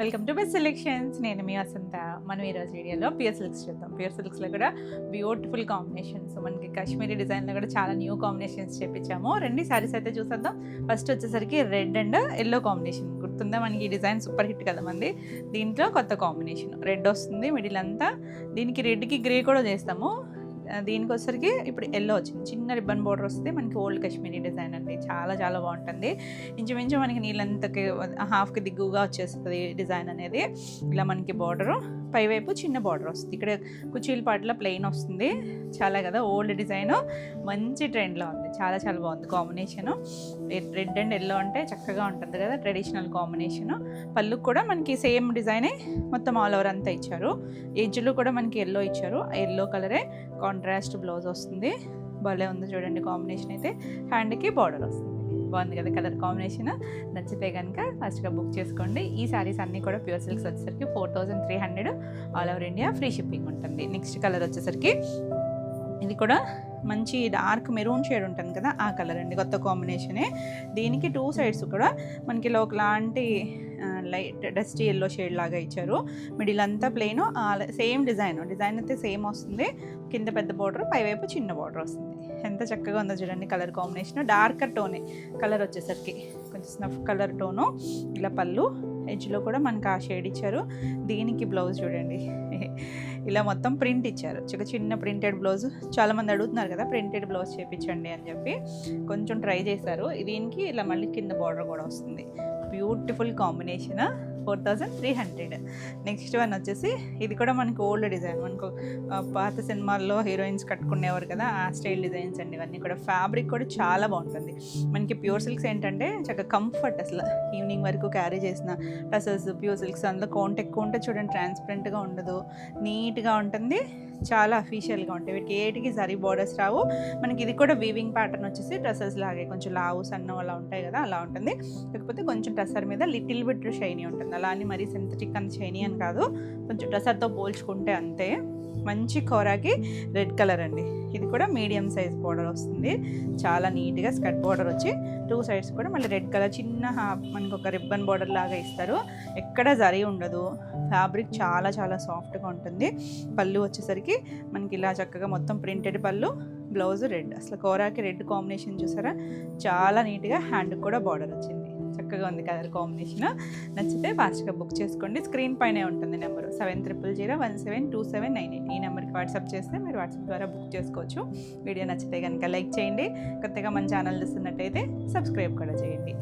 Welcome to best selections. నేను మీ వసంత. మనం ఈరోజు వీడియోలో ప్యూర్ సిల్క్స్ చూద్దాం. ప్యూర్ సిల్క్స్లో కూడా బ్యూటిఫుల్ కాంబినేషన్స్, మనకి కాశ్మీరీ డిజైన్లో కూడా చాలా న్యూ కాంబినేషన్స్ చేపించాము. రెండు శారీస్ అయితే చూసేద్దాం. ఫస్ట్ వచ్చేసరికి రెడ్ అండ్ ఎల్లో కాంబినేషన్. గుర్తుందా మనకి ఈ డిజైన్ సూపర్ హిట్ కదా మంది. దీంట్లో కొత్త కాంబినేషన్ రెడ్ వస్తుంది మిడిల్ అంతా. దీనికి రెడ్కి గ్రే కూడా చేస్తాము. దీనికి వచ్చేసరికి ఇప్పుడు ఎల్లో వచ్చింది, చిన్న రిబ్బన్ బోర్డర్ వస్తుంది. మనకి ఓల్డ్ కాశ్మీరీ డిజైన్ అండి, చాలా చాలా బాగుంటుంది. ఇంచుమించు మనకి నీళ్ళంతకి హాఫ్కి దిగువగా వచ్చేస్తుంది డిజైన్ అనేది. ఇలా మనకి బార్డరు పైవైపు చిన్న బార్డర్ వస్తుంది. ఇక్కడ కుచీల పాటలో ప్లెయిన్ వస్తుంది. చాలా కదా ఓల్డ్ డిజైన్, మంచి ట్రెండ్లో ఉంది. చాలా చాలా బాగుంది కాంబినేషను. రెడ్ అండ్ ఎల్లో అంటే చక్కగా ఉంటుంది కదా, ట్రెడిషనల్ కాంబినేషను. పళ్ళు కూడా మనకి సేమ్ డిజైనే, మొత్తం ఆల్ ఓవర్ అంతా ఇచ్చారు. ఎడ్జ్లో కూడా మనకి ఎల్లో ఇచ్చారు. ఎల్లో కలరే కాంట్రాస్ట్ బ్లౌజ్ వస్తుంది. భలే ఉంది చూడండి కాంబినేషన్ అయితే. హ్యాండ్కి బార్డర్ వస్తుంది. బాగుంది కదా కలర్ కాంబినేషన్. నచ్చితే కనుక ఫస్ట్గా బుక్ చేసుకోండి. ఈ శారీస్ అన్నీ కూడా ప్యూర్ సిల్క్స్ వచ్చేసరికి 4300 all over India, free shipping ఉంటుంది. నెక్స్ట్ కలర్ వచ్చేసరికి ఇది కూడా మంచి డార్క్ మెరూన్ షేడ్ ఉంటుంది కదా, ఆ కలర్ అండి. కొత్త కాంబినేషనే. దీనికి టూ సైడ్స్ కూడా మనకి ఒకలాంటి లైట్ డస్టీ ఎల్లో షేడ్ లాగా ఇచ్చారు. మిడిల్ అంతా ప్లెయిన్, సేమ్ డిజైన్ అయితే సేమ్ వస్తుంది. కింద పెద్ద బార్డర్, పైవైపు చిన్న బార్డర్ వస్తుంది. ఎంత చక్కగా ఉందో చూడండి కలర్ కాంబినేషన్. డార్కర్ టోనే కలర్ వచ్చేసరికి, కొంచెం స్నఫ్ కలర్ టోను. ఇలా పళ్ళు, ఎడ్జ్లో కూడా మనకు ఆ షేడ్ ఇచ్చారు. దీనికి బ్లౌజ్ చూడండి, ఇలా మొత్తం ప్రింట్ ఇచ్చారు. చిన్న ప్రింటెడ్ బ్లౌజ్. చాలామంది అడుగుతున్నారు కదా ప్రింటెడ్ బ్లౌజ్ చేయించండి అని చెప్పి, కొంచెం ట్రై చేశారు. దీనికి ఇలా మళ్ళీ కింద బార్డర్ కూడా వస్తుంది. Beautiful combination. 4300. నెక్స్ట్ వన్ వచ్చేసి ఇది కూడా మనకి ఓల్డ్ డిజైన్. మనకు పాత సినిమాల్లో హీరోయిన్స్ కట్టుకునేవారు కదా, ఆ స్టైల్ డిజైన్స్ అండి ఇవన్నీ కూడా. ఫ్యాబ్రిక్ కూడా చాలా బాగుంటుంది. మనకి ప్యూర్ సిల్క్స్ ఏంటంటే చక్కగా కంఫర్ట్, అసలు ఈవినింగ్ వరకు క్యారీ చేసిన డ్రెస్సెస్ ప్యూర్ సిల్క్స్. అందులో కౌంట్ ఎక్కువ ఉంటే చూడండి, ట్రాన్స్పరెంట్గా ఉండదు, నీట్గా ఉంటుంది, చాలా అఫీషియల్గా ఉంటాయి. వీటికి ఏటికి సరీ బార్డర్స్ రావు. మనకి ఇది కూడా వీవింగ్ ప్యాటర్న్ వచ్చేసి డ్రెస్సెస్ లాగే కొంచెం లావు సన్నం అలా ఉంటాయి కదా, అలా ఉంటుంది. కాకపోతే కొంచెం డ్రెస్సర్ మీద లిటిల్ బిట్ షైనీ ఉంటుంది. అలా అని మరీ సింథటిక్ అంత షైనీ అని కాదు, కొంచెం డ్రెస్సర్తో పోల్చుకుంటే అంతే. మంచి కోరాకి రెడ్ కలర్ అండి. ఇది కూడా మీడియం సైజ్ బార్డర్ వస్తుంది. చాలా నీట్గా స్కర్ట్ బార్డర్ వచ్చి టూ సైడ్స్ కూడా మళ్ళీ రెడ్ కలర్ చిన్న మనకు ఒక రిబ్బన్ బార్డర్ లాగా ఇస్తారు. ఎక్కడ జరీ ఉండదు. ఫ్యాబ్రిక్ చాలా చాలా సాఫ్ట్గా ఉంటుంది. పళ్ళు వచ్చేసరికి మనకి ఇలా చక్కగా మొత్తం ప్రింటెడ్ పళ్ళు, బ్లౌజ్ రెడ్. అసలు కోరాకి రెడ్ కాంబినేషన్ చూసారా, చాలా నీట్గా. హ్యాండ్కి కూడా బార్డర్ వచ్చింది. చక్కగా ఉంది కలర్ కాంబినేషన్. నచ్చితే ఫాస్ట్గా బుక్ చేసుకోండి. స్క్రీన్ పైనే ఉంటుంది నెంబరు 7000172798. ఈ నెంబర్కి వాట్సాప్ చేస్తే మీరు వాట్సాప్ ద్వారా బుక్ చేసుకోవచ్చు. వీడియో నచ్చితే కనుక లైక్ చేయండి. కొత్తగా మన ఛానల్ చూస్తున్నట్టయితే సబ్స్క్రైబ్ కూడా చేయండి.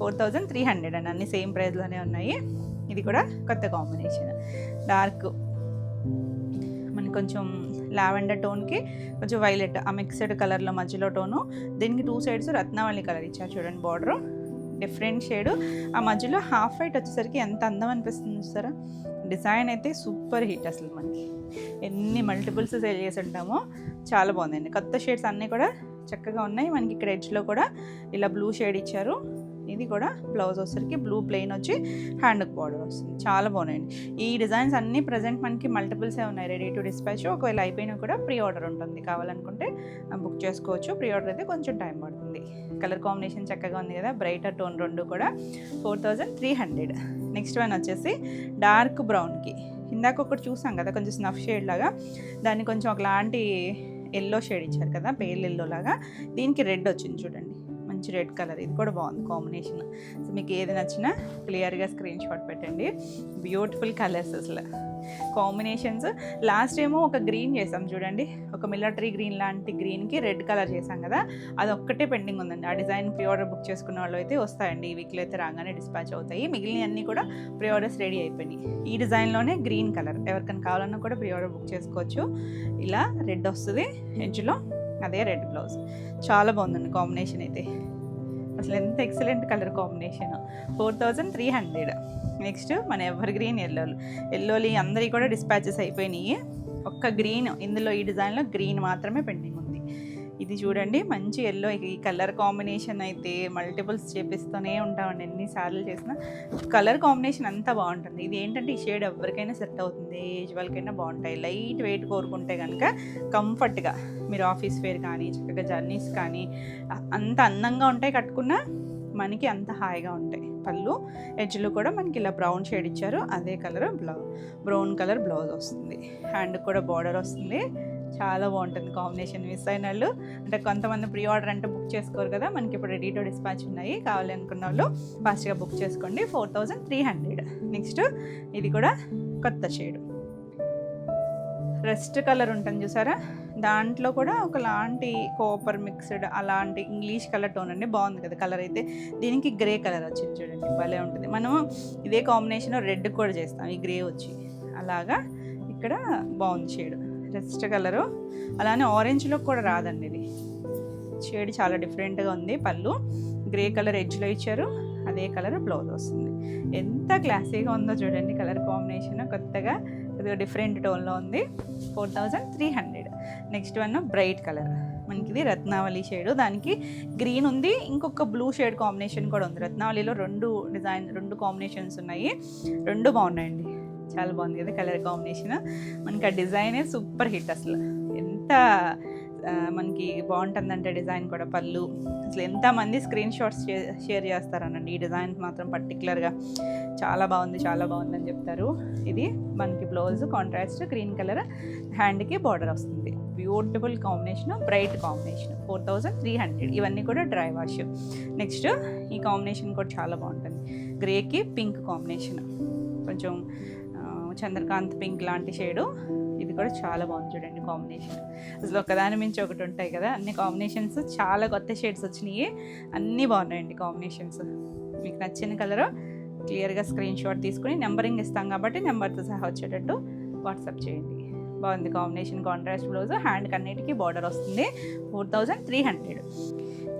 4300 అండి, అన్ని సేమ్ ప్రైస్లోనే ఉన్నాయి. ఇది కూడా కొత్త కాంబినేషన్. డార్క్ మనకి కొంచెం లావెండర్ టోన్కి కొంచెం వైలెట్, ఆ మిక్స్డ్ కలర్లో మధ్యలో టోను. దీనికి టూ సైడ్స్ రత్నావళి కలర్ ఇచ్చారు చూడండి. బార్డరు డిఫరెంట్ షేడు, ఆ మధ్యలో హాఫ్ వైట్ వచ్చేసరికి ఎంత అందం అనిపిస్తుంది చూసారా. డిజైన్ అయితే సూపర్ హిట్. అసలు మనకి ఎన్ని మల్టిపుల్స్ సేల్ చేసి ఉంటామో. చాలా బాగుందండి. కొత్త షేడ్స్ అన్నీ కూడా చక్కగా ఉన్నాయి. మనకి ఇక్కడ ఎడ్జ్లో కూడా ఇలా బ్లూ షేడ్ ఇచ్చారు. ఇది కూడా బ్లౌజ్ వచ్చేసరికి బ్లూ ప్లెయిన్ వచ్చి హ్యాండ్కి బార్డర్ వస్తుంది. చాలా బాగున్నాయండి. ఈ డిజైన్స్ అన్నీ ప్రజెంట్ మనకి మల్టిపుల్సే ఉన్నాయి, రెడీ టు డిస్పాచ్. ఒకవేళ అయిపోయినా కూడా ప్రీ ఆర్డర్ ఉంటుంది, కావాలనుకుంటే బుక్ చేసుకోవచ్చు. ప్రీ ఆర్డర్ అయితే కొంచెం టైం పడుతుంది. కలర్ కాంబినేషన్ చక్కగా ఉంది కదా, బ్రైటర్ టోన్ రెండు కూడా. 4300. నెక్స్ట్ వన్ వచ్చేసి డార్క్ బ్రౌన్కి, ఇందాక ఒకటి చూసాం కదా కొంచెం స్నఫ్ షేడ్ లాగా, దాన్ని కొంచెం ఒకలాంటి ఎల్లో షేడ్ ఇచ్చారు కదా, పేల్ ఎల్లో లాగా. దీనికి రెడ్ వచ్చింది చూడండి, మంచి రెడ్ కలర్. ఇది కూడా బాగుంది కాంబినేషన్. సో మీకు ఏది నచ్చినా క్లియర్గా స్క్రీన్ షాట్ పెట్టండి. బ్యూటిఫుల్ కలర్స్ అసలు కాంబినేషన్స్. లాస్ట్ ఏమో ఒక గ్రీన్ చేసాం చూడండి, ఒక మిలిటరీ గ్రీన్ లాంటి గ్రీన్కి రెడ్ కలర్ చేసాం కదా, అది ఒక్కటే పెండింగ్ ఉందండి. ఆ డిజైన్ ప్రీ ఆర్డర్ బుక్ చేసుకున్న వాళ్ళు అయితే వస్తాయండి, ఈ వీక్లో అయితే రాగానే డిస్పాచ్ అవుతాయి. మిగిలిన అన్నీ కూడా ప్రీ ఆర్డర్స్ రెడీ అయిపోయినాయి. ఈ డిజైన్లోనే గ్రీన్ కలర్ ఎవరికైనా కావాలన్నా కూడా ప్రీ ఆర్డర్ బుక్ చేసుకోవచ్చు. ఇలా రెడ్ వస్తుంది ఎడ్జ్లో, అదే రెడ్ బ్లౌజ్. చాలా బాగుందండి కాంబినేషన్ అయితే. అసలు ఎంత ఎక్సలెంట్ కలర్ కాంబినేషన్. 4300. నెక్స్ట్ మన ఎవర్ గ్రీన్ ఎల్లోలి అందరికీ కూడా డిస్పాచెస్ అయిపోయినాయి. ఒక్క గ్రీన్, ఇందులో ఈ డిజైన్లో గ్రీన్ మాత్రమే పెండింగ్ ఉంది. ఇది చూడండి మంచి ఎల్లో. ఈ కలర్ కాంబినేషన్ అయితే మల్టిపుల్స్ చేపిస్తూనే ఉంటామండి, ఎన్నిసార్లు చేసినా. కలర్ కాంబినేషన్ అంతా బాగుంటుంది. ఇది ఏంటంటే ఈ షేడ్ ఎవరికైనా సెట్ అవుతుంది, ఏజ్ వాళ్ళకైనా బాగుంటాయి. లైట్ వెయిట్ కోరుకుంటే కనుక కంఫర్ట్గా మీరు ఆఫీస్ వేర్ కానీ చక్కగా జర్నీస్ కానీ అంత అందంగా ఉంటాయి, కట్టుకున్నా మనకి అంత హాయిగా ఉంటాయి. పళ్ళు. ఎడ్జ్లో కూడా మనకి ఇలా బ్రౌన్ షేడ్ ఇచ్చారు, అదే కలర్ బ్రౌన్ కలర్ బ్లౌజ్ వస్తుంది. హ్యాండ్ కూడా బార్డర్ వస్తుంది. చాలా బాగుంటుంది కాంబినేషన్. మిస్ అయిన వాళ్ళు అంటే కొంతమంది ప్రీ ఆర్డర్ అంటే బుక్ చేసుకోరు కదా, మనకి ఇప్పుడు రెడీ టు డిస్పాచ్ ఉన్నాయి. కావాలి అనుకున్న వాళ్ళు ఫాస్ట్గా బుక్ చేసుకోండి. 4300. నెక్స్ట్ ఇది కూడా కొత్త షేడ్ రెస్ట్ కలర్ ఉంటుంది చూసారా, దాంట్లో కూడా ఒకలాంటి కాపర్ మిక్స్డ్ అలాంటి ఇంగ్లీష్ కలర్ టోన్ అండి. బాగుంది కదా కలర్ అయితే. దీనికి గ్రే కలర్ వచ్చింది చూడండి, భలే ఉంటుంది. మనం ఇదే కాంబినేషన్ రెడ్ కూడా చేస్తాం, ఈ గ్రే వచ్చి అలాగా. ఇక్కడ బాగుంది షేడ్ రెస్ట్ కలరు. అలానే ఆరెంజ్లో కూడా రాదండి, ఇది షేడ్ చాలా డిఫరెంట్గా ఉంది. పళ్ళు గ్రే కలర్ ఎడ్జ్లో ఇచ్చారు, అదే కలర్ బ్లౌజ్ వస్తుంది. ఎంత క్లాసీగా ఉందో చూడండి కలర్ కాంబినేషన్, కొత్తగా ఇది డిఫరెంట్ టోన్లో ఉంది. 4300. నెక్స్ట్ వన్ బ్రైట్ కలర్, మనకి ఇది రత్నావళి షేడ్, దానికి గ్రీన్ ఉంది, ఇంకొక బ్లూ షేడ్ కాంబినేషన్ కూడా ఉంది. రత్నావళిలో రెండు కాంబినేషన్స్ ఉన్నాయి, రెండు బాగున్నాయండి. చాలా బాగుంది కదా కలర్ కాంబినేషన్. మనకి ఆ డిజైనే సూపర్ హిట్ అసలు. ఎంత మనకి బాగుంటుందంటే డిజైన్ కూడా. పళ్ళు అసలు ఎంతమంది స్క్రీన్ షాట్స్ షేర్ చేస్తారనండి ఈ డిజైన్ మాత్రం పర్టికులర్గా. చాలా బాగుందని చెప్తారు. ఇది మనకి బ్లౌజ్ కాంట్రాస్ట్ గ్రీన్ కలర్, హ్యాండ్కి బార్డర్ వస్తుంది. Beautiful combination, bright combination. 4300. ఇవన్నీ కూడా డ్రై వాష్. నెక్స్ట్ ఈ కాంబినేషన్ కూడా చాలా బాగుంటుంది. గ్రేకి పింక్ కాంబినేషన్, కొంచెం చంద్రకాంత్ పింక్ లాంటి షేడు. ఇది కూడా చాలా బాగుంది చూడండి కాంబినేషన్. అసలు ఒకదాని మించి ఒకటి ఉంటాయి కదా, అన్ని కాంబినేషన్స్ చాలా కొత్త షేడ్స్ వచ్చినాయి, అన్నీ బాగున్నాయండి కాంబినేషన్స్. మీకు నచ్చిన కలర్ క్లియర్గా స్క్రీన్ షాట్ తీసుకుని నెంబరింగ్ ఇస్తాం కాబట్టి నెంబర్తో సహా వచ్చేటట్టు వాట్సాప్ చేయండి. బాగుంది కాంబినేషన్. కాంట్రాస్ట్ బ్లౌజ్, హ్యాండ్కి అన్నిటికీ బార్డర్ వస్తుంది. 4300.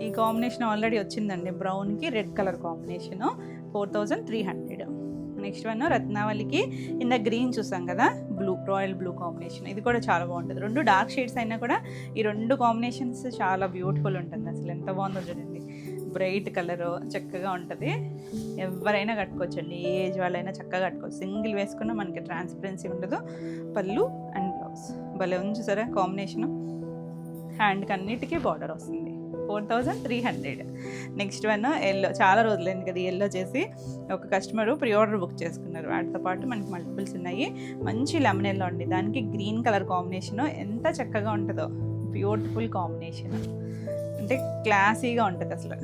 ఈ కాంబినేషన్ ఆల్రెడీ వచ్చిందండి, బ్రౌన్కి red colour combination. 4300. Next one రత్నావళికి ఇంత గ్రీన్ చూసాం కదా, రాయల్ బ్లూ కాంబినేషన్. ఇది కూడా చాలా బాగుంటుంది. రెండు డార్క్ షేడ్స్ అయినా కూడా ఈ రెండు కాంబినేషన్స్ చాలా బ్యూటిఫుల్ ఉంటుంది. అసలు ఎంత బాగుందో చూడండి, బ్రైట్ కలర్ చక్కగా ఉంటుంది. ఎవరైనా కట్టుకోవచ్చండి, ఏ ఏజ్ వాళ్ళైనా చక్కగా కట్టుకోవచ్చు. సింగిల్ వేసుకున్నా మనకి ట్రాన్స్పరెన్సీ ఉండదు. పళ్ళు అండ్ బ్లౌజ్ భలే ఉంది చూసారా కాంబినేషను. హ్యాండ్కి అన్నిటికీ బార్డర్ వస్తుంది. 4300. Next one yellow. చాలా రోజులైంది కదా ఎల్లో చేసి. ఒక కస్టమరు ప్రీ ఆర్డర్ బుక్ చేసుకున్నారు, వాటితో పాటు మనకి మల్టిపుల్స్ ఉన్నాయి. మంచి లెమన్ ఎల్లో అండి, దానికి గ్రీన్ కలర్ కాంబినేషన్. ఎంత చక్కగా ఉంటుందో, బ్యూటిఫుల్ కాంబినేషన్. అంటే క్లాసీగా ఉంటుంది అసలు.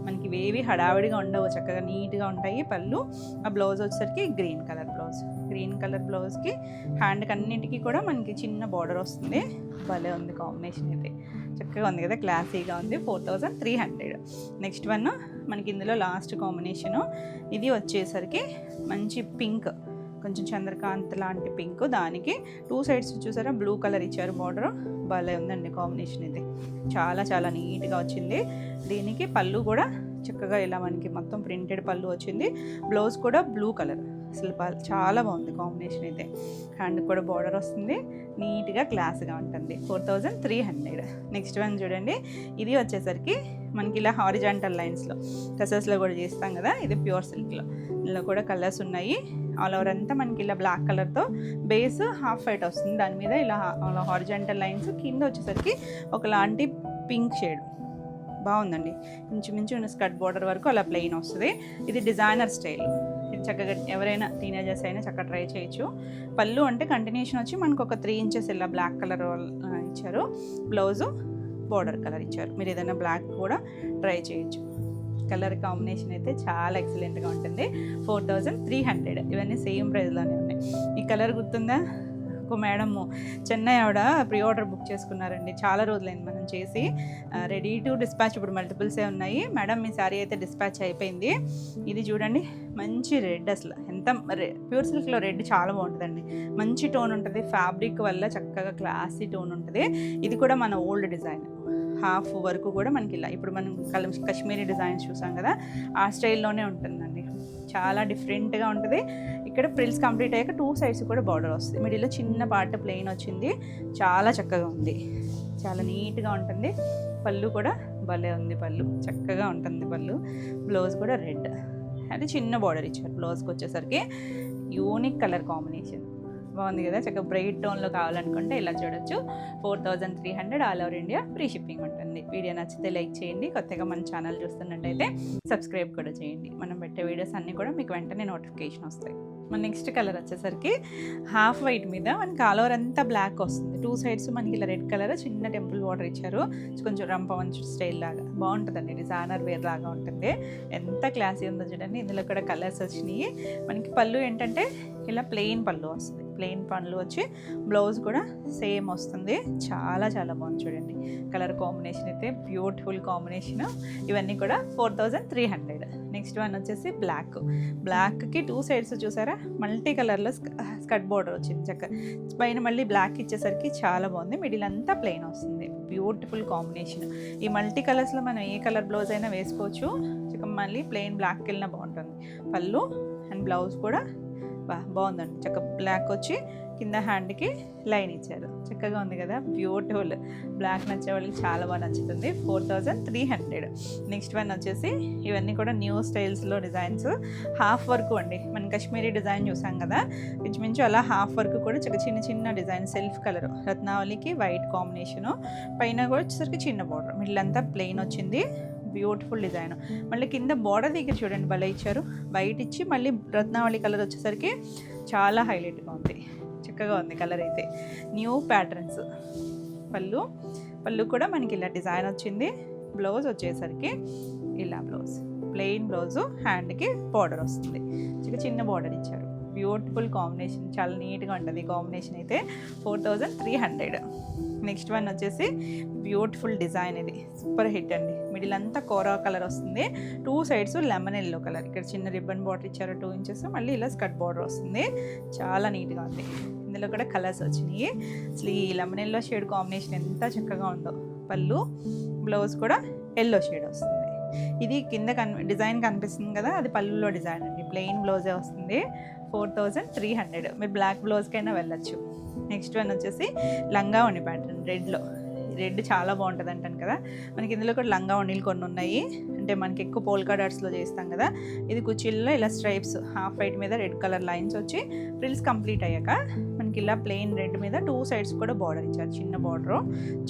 మనకి ఇవేవి హడావిడిగా ఉండవు, చక్కగా నీట్గా ఉంటాయి. పళ్ళు ఆ బ్లౌజ్ వచ్చేసరికి గ్రీన్ కలర్ బ్లౌజ్కి హ్యాండ్కి అన్నింటికి కూడా మనకి చిన్న బార్డర్ వస్తుంది. భలే ఉంది కాంబినేషన్ అయితే, చక్కగా ఉంది కదా, క్లాసీగా ఉంది. 4300. నెక్స్ట్ వన్ మనకి ఇందులో లాస్ట్ కాంబినేషను. ఇది వచ్చేసరికి మంచి పింక్, కొంచెం చంద్రకాంత్ లాంటి పింక్, దానికి 2 సైడ్స్ చూసారా బ్లూ కలర్ ఇచ్చారు బార్డర్. భలే ఉందండి కాంబినేషన్ ఇది, చాలా నీట్గా వచ్చింది. దీనికి పళ్ళు కూడా చక్కగా ఇలా మనకి మొత్తం ప్రింటెడ్ పళ్ళు వచ్చింది. బ్లౌజ్ కూడా బ్లూ కలర్. అసలు చాలా బాగుంది కాంబినేషన్ అయితే. హ్యాండ్ కూడా బార్డర్ వస్తుంది, నీట్గా క్లాస్గా ఉంటుంది. 4300. నెక్స్ట్ వన్ చూడండి, ఇది వచ్చేసరికి మనకి ఇలా హారిజాంటల్ లైన్స్లో టసల్స్లో కూడా చేస్తాం కదా, ఇది ప్యూర్ సిల్క్లో. ఇందులో కూడా కలర్స్ ఉన్నాయి. ఆల్ ఓవర్ అంతా మనకి ఇలా బ్లాక్ కలర్తో బేస్ హాఫ్ వైట్ వస్తుంది, దాని మీద ఇలా హారిజాంటల్ లైన్స్. కింద వచ్చేసరికి ఒకలాంటి పింక్ షేడ్. బాగుందండి, ఇంచుమించు స్కర్ట్ బార్డర్ వరకు అలా ప్లెయిన్ వస్తుంది. ఇది డిజైనర్ స్టైల్. ఇది చక్కగా ఎవరైనా టీనేజర్స్ అయినా చక్కగా ట్రై చేయొచ్చు. పళ్ళు అంటే కంటిన్యూషన్ వచ్చి మనకు ఒక 3 ఇంచెస్ ఇలా బ్లాక్ కలర్ ఇచ్చారు. బ్లౌజు బార్డర్ కలర్ ఇచ్చారు. మీరు ఏదైనా బ్లాక్ కూడా ట్రై చేయొచ్చు. కలర్ కాంబినేషన్ అయితే చాలా ఎక్సలెంట్గా ఉంటుంది. 4300. ఇవన్నీ సేమ్ ప్రైస్లోనే ఉన్నాయి. ఈ కలర్ గుర్తుందా, ఒక మేడము చెన్నై ఆవిడ ప్రీ ఆర్డర్ బుక్ చేసుకున్నారండి. చాలా రోజులైంది మనం చేసి. రెడీ టు డిస్పాచ్ ఇప్పుడు మల్టిపుల్సే ఉన్నాయి. మేడం మీ శారీ అయితే డిస్పాచ్ అయిపోయింది. ఇది చూడండి, మంచి రెడ్. అసలు ఎంత ప్యూర్ సిల్క్లో రెడ్ చాలా బాగుంటుందండి, మంచి టోన్ ఉంటుంది. ఫ్యాబ్రిక్ వల్ల చక్కగా క్లాసీ టోన్ ఉంటుంది. ఇది కూడా మన ఓల్డ్ డిజైన్, హాఫ్ వరకు కూడా మనకి ఇలా ఇప్పుడు మనం కాశ్మీరీ డిజైన్స్ చూసాం కదా, ఆ స్టైల్లోనే ఉంటుందండి. చాలా డిఫరెంట్గా ఉంటుంది. ఇక్కడ ఫ్రిల్స్ కంప్లీట్ అయ్యాక 2 సైడ్స్ కూడా బార్డర్ వస్తుంది. మిడిల్లో చిన్న పార్ట్ ప్లెయిన్ వచ్చింది. చాలా చక్కగా ఉంది, చాలా నీట్గా ఉంటుంది. పళ్ళు కూడా భలే ఉంది, పళ్ళు చక్కగా ఉంటుంది. పళ్ళు బ్లౌజ్ కూడా రెడ్, అది చిన్న బార్డర్ ఇచ్చారు. బ్లౌజ్కి వచ్చేసరికి యూనిక్ కలర్ కాంబినేషన్, బాగుంది కదా, చక్కగా బ్రైట్ టోన్లో కావాలనుకుంటే ఇలా చూడొచ్చు. 4300 all over India free shipping ఉంటుంది. వీడియో నచ్చితే లైక్ చేయండి, కొత్తగా మన ఛానల్ చూస్తున్నట్టయితే సబ్స్క్రైబ్ కూడా చేయండి. మనం పెట్టే వీడియోస్ అన్నీ కూడా మీకు వెంటనే నోటిఫికేషన్ వస్తాయి. మన నెక్స్ట్ కలర్ వచ్చేసరికి హాఫ్ వైట్ మీద మనకి ఆల్ ఓవర్ అంతా బ్లాక్ వస్తుంది. 2 సైడ్స్ మనకి ఇలా రెడ్ కలర్ చిన్న టెంపుల్ బార్డర్ ఇచ్చారు. కొంచెం రంపవంచు స్టైల్ లాగా బాగుంటుందండి, డిజైనర్ వేర్ లాగా ఉంటుంది. ఎంత క్లాసీ ఉందో చూడండి. ఇందులో కూడా కలర్స్ వచ్చినాయి. మనకి పళ్ళు ఏంటంటే ఇలా ప్లెయిన్ పళ్ళు వస్తుంది. ప్లెయిన్ పళ్ళు వచ్చి బ్లౌజ్ కూడా సేమ్ వస్తుంది. చాలా చాలా బాగుంది చూడండి. కలర్ కాంబినేషన్ అయితే బ్యూటిఫుల్ కాంబినేషన్. ఇవన్నీ కూడా 4300. నెక్స్ట్ వన్ వచ్చేసి బ్లాక్కి 2 సైడ్స్ చూసారా మల్టీ కలర్లో స్కర్ట్ బోర్డర్ వచ్చింది. పైన మళ్ళీ బ్లాక్ ఇచ్చేసరికి చాలా బాగుంది. మిడిల్ అంతా ప్లెయిన్ వస్తుంది. Beautiful combination. ఈ మల్టీ కలర్స్లో మనం ఏ కలర్ బ్లౌజ్ అయినా వేసుకోవచ్చు. మళ్ళీ ప్లెయిన్ బ్లాక్కి వెళ్ళినా బాగుంటుంది. పళ్ళు అండ్ బ్లౌజ్ కూడా బాగుందండి. చక్కగా బ్లాక్ వచ్చి కింద హ్యాండ్కి లైన్ ఇచ్చారు. చక్కగా ఉంది కదా, బ్యూటిఫుల్. బ్లాక్ నచ్చే వాళ్ళకి చాలా బాగా నచ్చుతుంది. 4300. నెక్స్ట్ వన్ వచ్చేసి ఇవన్నీ కూడా న్యూ స్టైల్స్లో డిజైన్స్. హాఫ్ వర్క్ అండి. మనం కాశ్మీరీ డిజైన్ చూసాం కదా, ఇంచుమించు అలా హాఫ్ వర్క్ కూడా చిన్న చిన్న డిజైన్. సెల్ఫ్ కలర్ రత్నావళికి వైట్ కాంబినేషను. పైన కూడా వచ్చేసరికి చిన్న బార్డర్. మిడిల్ అంతా ప్లెయిన్ వచ్చింది. Beautiful design. మళ్ళీ కింద బార్డర్ దగ్గర చూడండి భలే ఇచ్చారు. వైట్ ఇచ్చి మళ్ళీ రత్నావళి కలర్ వచ్చేసరికి చాలా హైలైట్గా ఉంది. చక్కగా ఉంది కలర్ అయితే. New patterns. పళ్ళు కూడా మనకి ఇలా డిజైన్ వచ్చింది. బ్లౌజ్ వచ్చేసరికి ఇలా ప్లెయిన్ బ్లౌజు, హ్యాండ్కి బార్డర్ వస్తుంది. చిన్న బార్డర్ ఇచ్చారు. బ్యూటిఫుల్ కాంబినేషన్, చాలా నీట్గా ఉంటుంది ఈ కాంబినేషన్ అయితే. 4300. నెక్స్ట్ వన్ వచ్చేసి బ్యూటిఫుల్ డిజైన్. ఇది సూపర్ హిట్ అండి. మిడిల్ అంతా కోరా కలర్ వస్తుంది. 2 సైడ్స్ లెమన్ ఎల్లో కలర్. ఇక్కడ చిన్న రిబ్బన్ బార్డర్ ఇచ్చారు 2 ఇంచెస్. మళ్ళీ ఇలా స్కర్ట్ బార్డర్ వస్తుంది. చాలా నీట్గా ఉంది. ఇందులో కూడా కలర్స్ వచ్చినాయి. అసలు ఈ లెమన్ ఎల్లో షేడ్ కాంబినేషన్ ఎంత చక్కగా ఉందో. పళ్ళు బ్లౌజ్ కూడా ఎల్లో షేడ్ వస్తుంది. ఇది కింద డిజైన్ కనిపిస్తుంది కదా, అది పళ్ళులో డిజైన్ అండి. ప్లెయిన్ బ్లౌజే వస్తుంది. 4300. మీరు బ్లాక్ బ్లౌజ్కైనా వెళ్ళచ్చు. నెక్స్ట్ వన్ వచ్చేసి లంగా ఓణి ప్యాటర్న్. రెడ్ చాలా బాగుంటుంది అంటాను కదా. మనకి ఇందులో కూడా లంగా ఓణీలు కొన్ని ఉన్నాయి. అంటే మనకి ఎక్కువ పోల్కా డాట్స్లో చేస్తాం కదా. ఇది కుర్చీల్లో ఇలా స్ట్రైప్స్ హాఫ్ వైట్ మీద రెడ్ కలర్ లైన్స్ వచ్చి ఫ్రిల్స్ కంప్లీట్ అయ్యాక మనకి ఇలా ప్లెయిన్ రెడ్ మీద 2 సైడ్స్ కూడా బార్డర్ ఇచ్చారు. చిన్న బార్డరు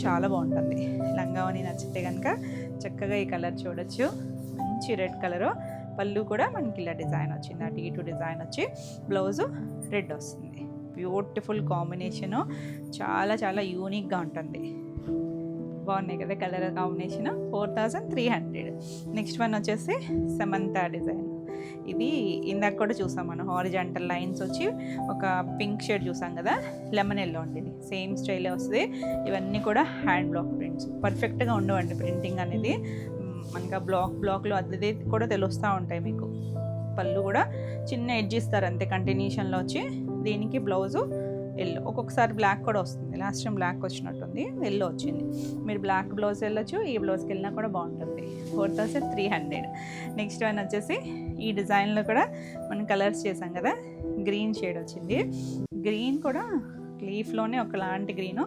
చాలా బాగుంటుంది. లంగా ఓణి నచ్చితే కనుక చక్కగా ఈ కలర్ చూడొచ్చు. మంచి రెడ్ కలరు. పళ్ళు కూడా మనకి ఇలా డిజైన్ వచ్చింది. అటు ఇటు డిజైన్ వచ్చి బ్లౌజు రెడ్ వస్తుంది. Beautiful combination. చాలా చాలా యూనిక్గా ఉంటుంది. బాగున్నాయి కదా కలర్ కాంబినేషన్. 4300. నెక్స్ట్ వన్ వచ్చేసి సమంతా డిజైన్. ఇది ఇందాక కూడా చూసాం మనం. హారిజాంటల్ లైన్స్ వచ్చి ఒక పింక్ షేడ్ చూసాం కదా, లెమన్ ఎల్లో అండి. ఇది సేమ్ స్టైలే వస్తుంది. ఇవన్నీ కూడా హ్యాండ్ బ్లాక్ ప్రింట్స్. పర్ఫెక్ట్గా ఉండవండి ప్రింటింగ్ అనేది. మనకి బ్లాక్లో అద్దెది కూడా తెలుస్తూ ఉంటాయి మీకు. పళ్ళు కూడా చిన్న ఎడ్జ్ ఇస్తారు అంతే కంటిన్యూషన్లో వచ్చి. దీనికి బ్లౌజు ఎల్లో, ఒక్కొక్కసారి బ్లాక్ కూడా వస్తుంది. లాస్ట్ టైం బ్లాక్ వచ్చినట్టుంది, ఎల్లో వచ్చింది. మీరు బ్లాక్ బ్లౌజ్ వెళ్ళొచ్చు, ఈ బ్లౌజ్కి వెళ్ళినా కూడా బాగుంటుంది. 4300. నెక్స్ట్ వన్ వచ్చేసి ఈ డిజైన్లో కూడా మనం కలర్స్ చేసాం కదా, గ్రీన్ షేడ్ వచ్చింది. గ్రీన్ కూడా లీఫ్లోనే ఒకలాంటి గ్రీను.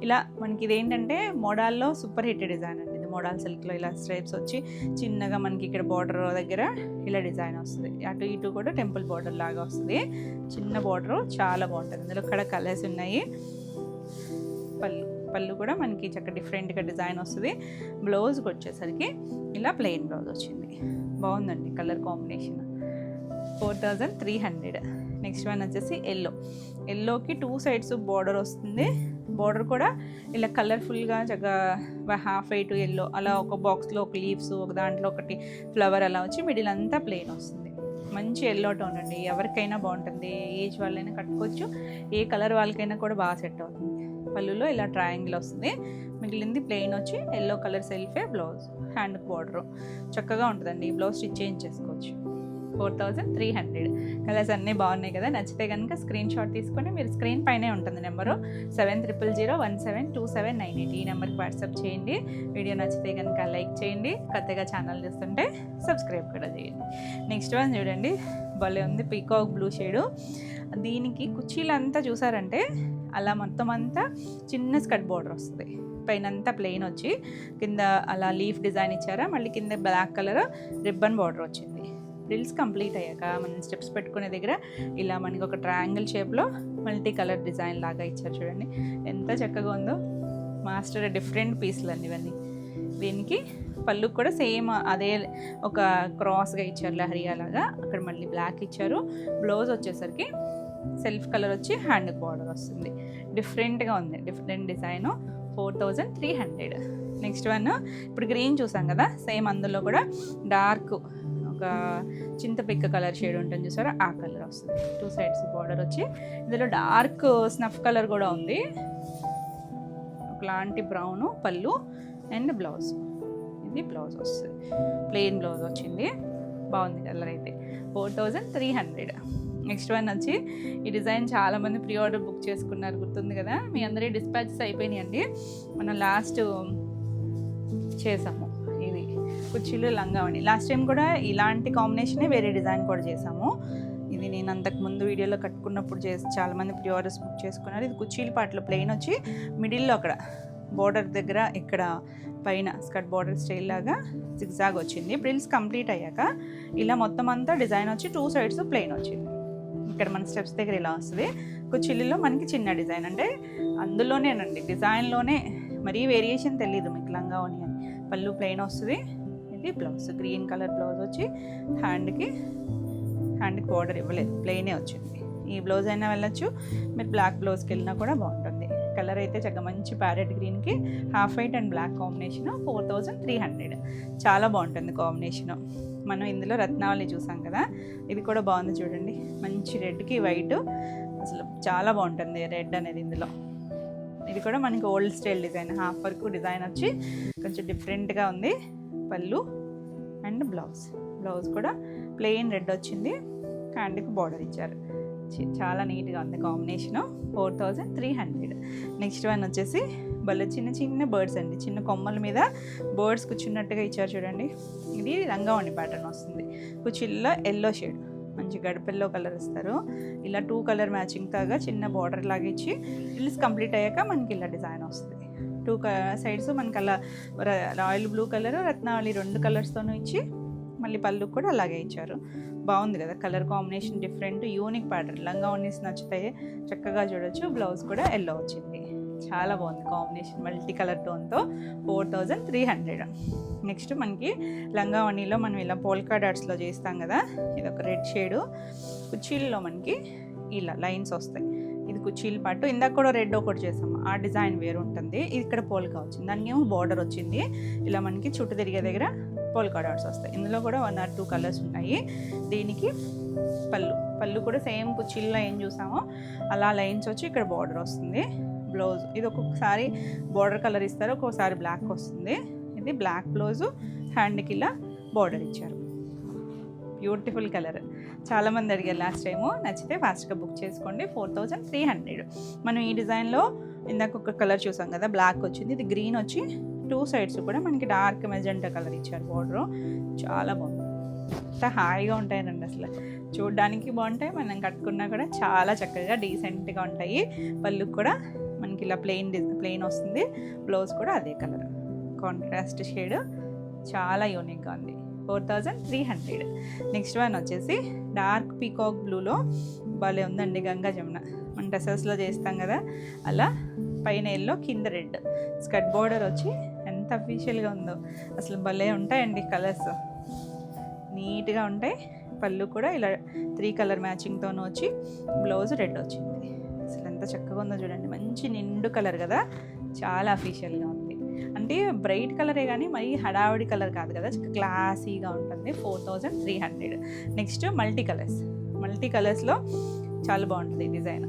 ఇలా మనకి ఇదేంటంటే మోడాల్లో సూపర్ హిట్ డిజైన్ అండి. ఇది మోడల్ సిల్క్లో ఇలా స్ట్రైప్స్ వచ్చి చిన్నగా మనకి ఇక్కడ బార్డర్ దగ్గర ఇలా డిజైన్ వస్తుంది. అటు ఇటు కూడా టెంపుల్ బార్డర్ లాగా వస్తుంది. చిన్న బార్డరు చాలా బాగుంటుంది. ఇందులో ఇక్కడ కలర్స్ ఉన్నాయి. పళ్ళు కూడా మనకి చక్కగా డిఫరెంట్గా డిజైన్ వస్తుంది. బ్లౌజ్కి వచ్చేసరికి ఇలా ప్లెయిన్ బ్లౌజ్ వచ్చింది. బాగుందండి కలర్ కాంబినేషన్. 4300. నెక్స్ట్ వన్ వచ్చేసి ఎల్లోకి 2 సైడ్స్ బార్డర్ వస్తుంది. బార్డర్ కూడా ఇలా కలర్ఫుల్గా చక్కగా హాఫ్ వైట్ ఎల్లో అలా ఒక బాక్స్లో ఒక లీవ్స్, ఒక దాంట్లో ఒకటి ఫ్లవర్ అలా వచ్చి మిడిల్ అంతా ప్లెయిన్ వస్తుంది. మంచి ఎల్లో టోన్ అండి. ఎవరికైనా బాగుంటుంది. ఏజ్ వాళ్ళైనా కట్టుకోవచ్చు, ఏ కలర్ వాళ్ళకైనా కూడా బాగా సెట్ అవుతుంది. పళ్ళులో ఇలా ట్రయాంగిల్ వస్తుంది. మిగిలింది ప్లెయిన్ వచ్చి ఎల్లో కలర్ సెల్ఫే బ్లౌజ్, హ్యాండ్కి బార్డరు. చక్కగా ఉంటుందండి. ఈ బ్లౌజ్ స్టిచ్ చేయించేసుకోవచ్చు. 4300. కలర్స్ అన్నీ బాగున్నాయి కదా. నచ్చితే కనుక స్క్రీన్ షాట్ తీసుకొని మీరు స్క్రీన్ పైనే ఉంటుంది నెంబరు 7000172798. ఈ నెంబర్కి వాట్సాప్ చేయండి. వీడియో నచ్చితే కనుక లైక్ చేయండి. కొత్తగా ఛానల్ చూస్తుంటే సబ్స్క్రైబ్ కూడా చేయండి. నెక్స్ట్ వన్ చూడండి, భలే ఉంది. Peacock blue shade. దీనికి కుర్చీలంతా చూసారంటే అలా మొత్తం అంతా చిన్న స్కర్ట్ బార్డర్ వస్తుంది. పైన అంతా ప్లెయిన్ వచ్చి కింద అలా లీఫ్ డిజైన్ ఇచ్చారా. మళ్ళీ కింద బ్లాక్ కలర్ రిబ్బన్ బార్డర్ వచ్చింది. ఫ్రిల్స్ కంప్లీట్ అయ్యాక మనం స్టెప్స్ పెట్టుకునే దగ్గర ఇలా మనకి ఒక ట్రయాంగిల్ షేప్లో మల్టీ కలర్ డిజైన్ లాగా ఇచ్చారు చూడండి, ఎంత చక్కగా ఉందో. మాస్టర్ డిఫరెంట్ పీసులు అండి ఇవన్నీ. దీనికి పళ్ళు కూడా సేమ్ అదే ఒక క్రాస్గా ఇచ్చారు లహరియా లాగా. అక్కడ మళ్ళీ బ్లాక్ ఇచ్చారు. బ్లౌజ్ వచ్చేసరికి సెల్ఫ్ కలర్ వచ్చి హ్యాండ్ బార్డర్ వస్తుంది. డిఫరెంట్గా ఉంది, డిఫరెంట్ డిజైను. 4300. నెక్స్ట్ వన్ ఇప్పుడు గ్రీన్ చూసాం కదా, సేమ్ అందులో కూడా డార్క్ ఒక చింతపిక్క కలర్ షేడ్ ఉంటుంది చూసారా, ఆ కలర్ వస్తుంది. 2 సైడ్స్ బార్డర్ వచ్చి ఇందులో డార్క్ స్నఫ్ కలర్ కూడా ఉంది. ఒకలాంటి బ్రౌను పళ్ళు అండ్ బ్లౌజ్. ఇది బ్లౌజ్ వస్తుంది, ప్లెయిన్ బ్లౌజ్ వచ్చింది. బాగుంది కలర్ అయితే. 4300. నెక్స్ట్ వన్ వచ్చి ఈ డిజైన్ చాలామంది ప్రీ ఆర్డర్ బుక్ చేసుకున్నారు, గుర్తుంది కదా. మీ అందరి డిస్పాచెస్ అయిపోయినాయండి. మనం లాస్ట్ చేసాము ఇది కుర్చీలు లంగావని. లాస్ట్ టైం కూడా ఇలాంటి కాంబినేషనే వేరే డిజైన్ కూడా చేసాము. ఇది నేను అంతకు ముందు వీడియోలో కట్టుకున్నప్పుడు చాలామంది ప్రీ ఆర్డర్స్ బుక్ చేసుకున్నారు. ఇది కుర్చీల పాటలో ప్లెయిన్ వచ్చి మిడిల్లో అక్కడ బోర్డర్ దగ్గర ఇక్కడ పైన స్కర్ట్ బోర్డర్ స్టైల్ లాగా జిగ్జాగ్ వచ్చింది. ప్రిల్స్ కంప్లీట్ అయ్యాక ఇలా మొత్తం అంతా డిజైన్ వచ్చి 2 సైడ్స్ ప్లెయిన్ వచ్చింది. ఇక్కడ మన స్టెప్స్ దగ్గర ఇలా వస్తుంది. కుర్చీలలో మనకి చిన్న డిజైన్, అంటే అందులోనేనండి డిజైన్లోనే మరీ వేరియేషన్ తెలియదు మీకు లంగావని అని. పళ్ళు ప్లెయిన్ వస్తుంది. ఇది బ్లౌజ్ గ్రీన్ కలర్ బ్లౌజ్ వచ్చి హ్యాండ్కి బార్డర్ ఇవ్వలేదు, ప్లెయినే వచ్చింది. ఈ బ్లౌజ్ అయినా వెళ్ళొచ్చు, మీరు బ్లాక్ బ్లౌజ్కి వెళ్ళినా కూడా బాగుంటుంది. కలర్ అయితే చక్కగా మంచి ప్యారెట్ గ్రీన్కి half white and black combination. 4300. చాలా బాగుంటుంది కాంబినేషను. మనం ఇందులో రత్నావళి చూసాం కదా, ఇది కూడా బాగుంది చూడండి. మంచి రెడ్కి వైట్, అసలు చాలా బాగుంటుంది రెడ్ అనేది ఇందులో. ఇది కూడా మనకి old style design, half work design వచ్చి కొంచెం డిఫరెంట్గా ఉంది. పళ్ళు అండ్ బ్లౌజ్ కూడా ప్లెయిన్ రెడ్ వచ్చింది. హ్యాండ్కి బార్డర్ ఇచ్చారు. చాలా నీట్గా ఉంది కాంబినేషను. 4300. నెక్స్ట్ వన్ వచ్చేసి భలే చిన్న చిన్న బర్డ్స్ అండి, చిన్న కొమ్మల మీద బర్డ్స్ కూర్చున్నట్టుగా ఇచ్చారు చూడండి. ఇది లంగావణి ప్యాటర్న్ వస్తుంది. కుర్చీల్లో ఎల్లో షేడ్, మంచి గడపెల్లో కలర్ ఇస్తారు. ఇలా 2 కలర్ మ్యాచింగ్ తాగా చిన్న బార్డర్ లాగా ఇచ్చి రిల్స్ కంప్లీట్ అయ్యాక మనకి ఇలా డిజైన్ వస్తుంది. 2 సైడ్స్ మనకి అలా రాయల్ బ్లూ కలర్ రత్నావళి 2 కలర్స్తోనూ ఇచ్చి మళ్ళీ పళ్ళు కూడా అలాగే ఇచ్చారు. బాగుంది కదా colour combination, different unique pattern. లంగావనీస్ నచ్చుతాయి, చక్కగా చూడొచ్చు. బ్లౌజ్ కూడా ఎల్లో వచ్చింది. చాలా బాగుంది కాంబినేషన్, మల్టీ కలర్ టోన్తో. 4300. నెక్స్ట్ మనకి లంగావణిలో మనం ఇలా పోల్కా డాట్స్లో చేస్తాం కదా, ఇది ఒక రెడ్ షేడు. కుర్చీల్లో మనకి ఇలా లైన్స్ వస్తాయి. ఇది కుర్చీల పాటు. ఇందాక కూడా రెడ్ ఒకటి చేసాము, ఆ డిజైన్ వేరు ఉంటుంది. ఇది ఇక్కడ పోల్కా వచ్చింది, దానికి ఏమో బార్డర్ వచ్చింది. ఇలా మనకి చుట్టూ తిరిగే దగ్గర పోల్కా డాట్స్ వస్తాయి. ఇందులో కూడా 1 or 2 కలర్స్ ఉన్నాయి. దీనికి పళ్ళు కూడా సేమ్ కుర్చీల్లో ఏం చూసామో అలా లైన్స్ వచ్చి ఇక్కడ బార్డర్ వస్తుంది. బ్లౌజ్ ఇది ఒక్కొక్కసారి బార్డర్ కలర్ ఇస్తారు, ఒక్కొక్కసారి బ్లాక్ వస్తుంది. ఇది బ్లాక్ బ్లౌజు, హ్యాండ్కి ఇలా బార్డర్ ఇచ్చారు. Beautiful colour. చాలామంది అడిగారు లాస్ట్ టైము, నచ్చితే ఫాస్ట్గా బుక్ చేసుకోండి. 4300. మనం ఈ డిజైన్లో ఇందాక ఒక కలర్ చూసాం కదా, బ్లాక్ వచ్చింది. ఇది గ్రీన్ వచ్చి 2 సైడ్స్ కూడా మనకి డార్క్ మెజెంటా కలర్ ఇచ్చారు బార్డరు. చాలా బాగుంది, అంత హాయిగా ఉంటాయండి. అసలు చూడడానికి బాగుంటాయి, మనం కట్టుకున్నా కూడా చాలా చక్కగా డీసెంట్గా ఉంటాయి. పళ్ళు కూడా మనకి ఇలా ప్లెయిన్ వస్తుంది. బ్లౌజ్ కూడా అదే కలర్ కాంట్రాస్ట్ షేడ్, చాలా యూనిక్గా ఉంది. 4300. నెక్స్ట్ వన్ వచ్చేసి డార్క్ పీకాక్ బ్లూలో భలే ఉందండి. గంగా జమున మన డ్రెస్సెస్లో చేస్తాం కదా, అలా పైన ఎల్లో కింద రెడ్ స్కర్ట్ బోర్డర్ వచ్చి ఎంత అఫీషియల్గా ఉందో. అసలు భలే ఉంటాయండి కలర్స్, నీట్గా ఉంటాయి. పళ్ళు కూడా ఇలా 3 కలర్ మ్యాచింగ్తోనూ వచ్చి బ్లౌజ్ రెడ్ వచ్చింది. అసలు ఎంత చక్కగా ఉందో చూడండి. మంచి నిండు కలర్ కదా, చాలా అఫీషియల్గా ఉంది. అంటే బ్రైట్ కలరే కానీ మరీ హడావిడి కలర్ కాదు కదా, క్లాసీగా ఉంటుంది. 4300. నెక్స్ట్ మల్టీ కలర్స్లో చాలా బాగుంటుంది డిజైన్.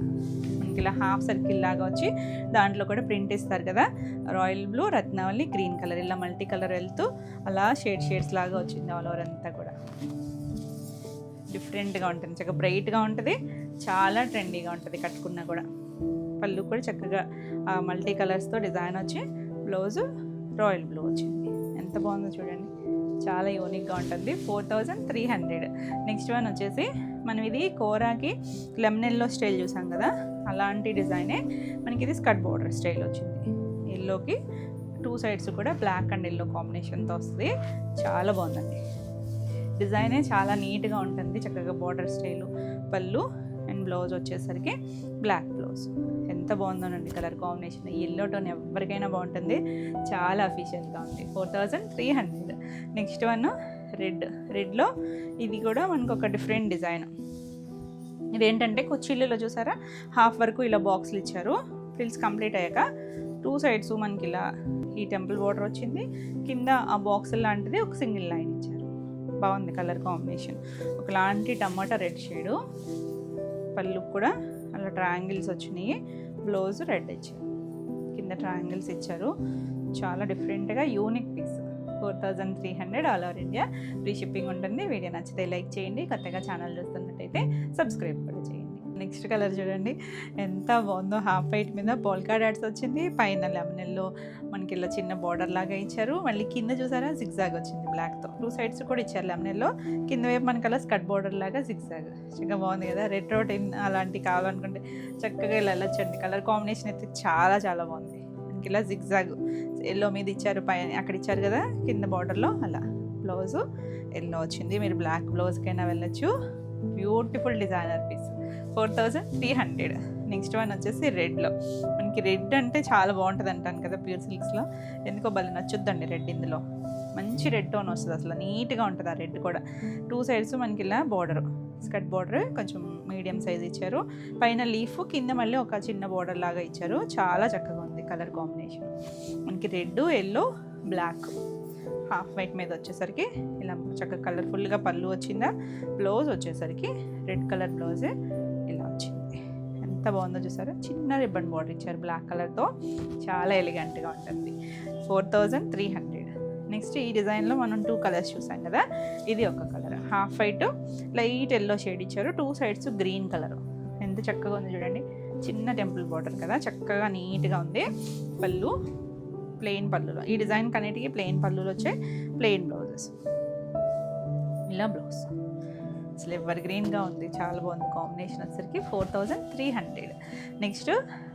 మనకి ఇలా హాఫ్ సర్కిల్ లాగా వచ్చి దాంట్లో కూడా ప్రింట్ ఇస్తారు కదా, రాయల్ బ్లూ, రత్నావళి, గ్రీన్ కలర్, ఇలా మల్టీ కలర్ వెళ్తూ అలా షేడ్స్ లాగా వచ్చింది. ఆల్ ఓవర్ అంతా కూడా డిఫరెంట్గా ఉంటుంది, చక్కగా బ్రైట్గా ఉంటుంది, చాలా ట్రెండీగా ఉంటుంది కట్టుకున్నా కూడా. పళ్ళు కూడా చక్కగా మల్టీ కలర్స్తో డిజైన్ వచ్చి బ్లౌజు రాయల్ బ్లూ వచ్చింది. ఎంత బాగుందో చూడండి, చాలా యూనిక్గా ఉంటుంది. 4300. నెక్స్ట్ వన్ వచ్చేసి మనం ఇది కోరాకి లెమనెల్లో స్టైల్ చూసాం కదా, అలాంటి డిజైనే మనకి ఇది స్కర్ట్ బోర్డర్ స్టైల్ వచ్చింది. ఎల్లోకి 2 సైడ్స్ కూడా బ్లాక్ అండ్ ఎల్లో కాంబినేషన్తో వస్తుంది. చాలా బాగుందండి. డిజైనే చాలా నీట్గా ఉంటుంది, చక్కగా బార్డర్ స్టైలు. పళ్ళు అండ్ బ్లౌజ్ వచ్చేసరికి బ్లాక్ బ్లౌజ్. ఎంత బాగుందోనండి కలర్ కాంబినేషన్. ఎల్లో టోన్ ఎవరికైనా బాగుంటుంది, చాలా అఫీషియల్గా ఉంది. 4300. నెక్స్ట్ వన్ రెడ్లో ఇది కూడా మనకు ఒక డిఫరెంట్ డిజైన్. ఇదేంటంటే కుచ్చిళ్ళలో చూసారా హాఫ్ వరకు ఇలా బాక్స్లు ఇచ్చారు. ఫ్రిల్స్ కంప్లీట్ అయ్యాక 2 సైడ్స్ మనకి ఇలా ఈ టెంపుల్ బార్డర్ వచ్చింది, కింద ఆ బాక్స్ లాంటిది ఒక సింగిల్ లైన్ ఇచ్చారు. బాగుంది కలర్ కాంబినేషన్, ఒకలాంటి టమాటా రెడ్ షేడు. పళ్ళు కూడా అలా ట్రయాంగిల్స్ వచ్చినాయి, బ్లౌజ్ రెడ్ ఇచ్చారు, కింద ట్రయాంగిల్స్ ఇచ్చారు. చాలా డిఫరెంట్గా unique piece. 4300 all over India. Free shipping ఉంటుంది. వీడియో నచ్చితే లైక్ చేయండి, కొత్తగా ఛానల్ చూస్తున్నట్టయితే సబ్స్క్రైబ్ కూడా చేయండి. నెక్స్ట్ కలర్ చూడండి ఎంత బాగుందో. హాఫ్ వైట్ మీద పోల్కా డాట్స్ వచ్చింది, పైన లెమనెల్లో మనకి ఇలా చిన్న బార్డర్ లాగా ఇచ్చారు. మళ్ళీ కింద చూసారా జిగ్జాగ్ వచ్చింది బ్లాక్తో. 2 సైడ్స్ కూడా ఇచ్చారు లెమనెల్లో, కింద వైపు మనకి అలా స్కట్ బార్డర్ లాగా జిగ్జాగ్. చక్కగా బాగుంది కదా. రెడ్ రోటిన్ అలాంటివి కావాలనుకుంటే చక్కగా ఇలా వెళ్ళొచ్చండి. కలర్ కాంబినేషన్ అయితే చాలా చాలా బాగుంది. మనకి ఇలా జిగ్జాగ్ ఎల్లో మీద ఇచ్చారు, పైన అక్కడ ఇచ్చారు కదా కింద బార్డర్లో అలా. బ్లౌజు ఎల్లో వచ్చింది, మీరు బ్లాక్ బ్లౌజ్కైనా వెళ్ళొచ్చు. Beautiful designer piece. 4300. Next one వచ్చేసి రెడ్లో. మనకి రెడ్ అంటే చాలా బాగుంటుంది అంటాను కదా ప్యూర్ సిల్క్స్లో, ఎందుకో భలే నచ్చుద్దండి రెడ్. ఇందులో మంచి రెడ్ టోన్ వస్తుంది, అసలు నీట్గా ఉంటుంది ఆ రెడ్ కూడా. 2 సైడ్స్ మనకి ఇలా బార్డర్, స్కర్ట్ బార్డర్ కొంచెం మీడియం సైజ్ ఇచ్చారు, పైన లీఫ్, కింద మళ్ళీ ఒక చిన్న బార్డర్ లాగా ఇచ్చారు. చాలా చక్కగా ఉంది కలర్ కాంబినేషన్. మనకి red, yellow, black, half white మీద వచ్చేసరికి ఇలా చక్కగా కలర్ఫుల్గా పళ్ళు వచ్చిందా. బ్లౌజ్ వచ్చేసరికి రెడ్ కలర్ బ్లౌజే ఇలా వచ్చింది. ఎంత బాగుందో చూసారా. చిన్న రిబ్బన్ బార్డర్ ఇచ్చారు బ్లాక్ కలర్తో, చాలా ఎలిగెంట్గా ఉంటుంది. 4300. నెక్స్ట్ ఈ డిజైన్లో మనం 2 కలర్స్ చూసాం కదా. ఇది ఒక colour half white, light yellow shade ఇచ్చారు. 2 సైడ్స్ గ్రీన్ కలర్. ఎంత చక్కగా ఉంది చూడండి. చిన్న టెంపుల్ బార్డర్ కదా, చక్కగా నీట్గా ఉంది. పళ్ళు ప్లెయిన్ పళ్ళులో, ఈ డిజైన్ కన్నిటికి ప్లెయిన్ పళ్ళులు వచ్చాయి, ప్లెయిన్ బ్లౌజెస్. ఇలా బ్లౌజ్ అసలు ఎవర్ గ్రీన్గా ఉంది, చాలా బాగుంది కాంబినేషన్. వచ్చేసరికి 4300. నెక్స్ట్